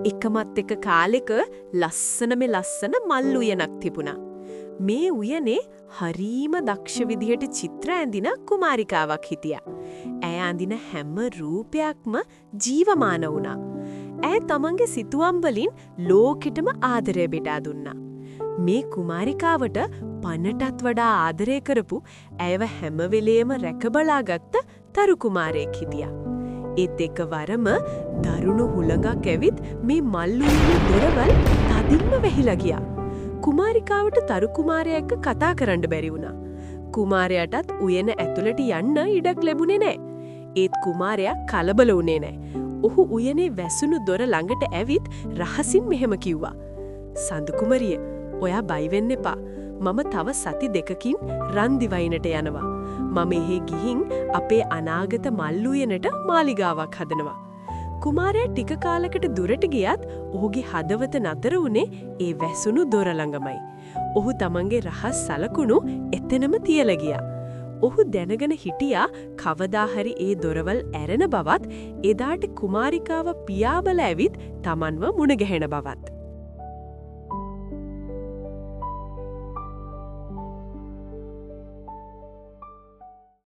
එකමත් එක කාලෙක ලස්සන මල් උයනක් තිබුණා. මේ උයනේ හරීම දක්ෂ විදිහට චිත්‍ර ඇඳින කුමාරිකාවක් හිටියා. ඇය අඳින හැම රූපයක්ම ජීවමාන වුණා. ඇය තමන්ගේ සිතුවම් වලින් ලෝකෙටම ආදරය බෙදා දුන්නා. මේ කුමාරිකාවට පනටත් වඩා ආදරය කරපු ඇයව හැම වෙලේම රැකබලාගත්ත තරු කුමාරයෙක් හිටියා. ඒත් එකවරම දරුණු හුළඟක් ඇවිත් මේ මල් උයනේ දොරවල් තදින්ම වැහිලා ගියා. කුමාරිකාවට තරු කුමාරයා එක්ක කතා කරන්න බැරි වුණා. කුමාරයාටත් උයන ඇතුළට යන්න ඉඩක් ලැබුණේ නැහැ. ඒත් කුමාරයා කලබල වුණේ නැහැ. ඔහු උයනේ වැසුණු දොර ළඟට ඇවිත් රහසින් මෙහෙම කිව්වා. "සඳු කුමරිය, ඔයා බය වෙන්න එපා. මම තව සති දෙකකින් රන් දිවයිනට යනවා. මම එහෙ ගිහින් අපේ අනාගත මල් උයනට මාලිගාවක් හදනවා." කුමාරයා ටික කාලයකට දුරට ගියත් ඔහුගේ හදවත නතර වුණේ ඒ වැසුණු දොර ළඟමයි. ඔහු තමන්ගේ රහස් සලකුණු එතනම තියලා ගියා. ඔහු දැනගෙන හිටියා කවදා හරි ඒ දොරවල් ඇරෙන බවත් එදාට කුමාරිකාව පියාඹලා ඇවිත් තමන්ව මුණ ගැහෙන බවත්.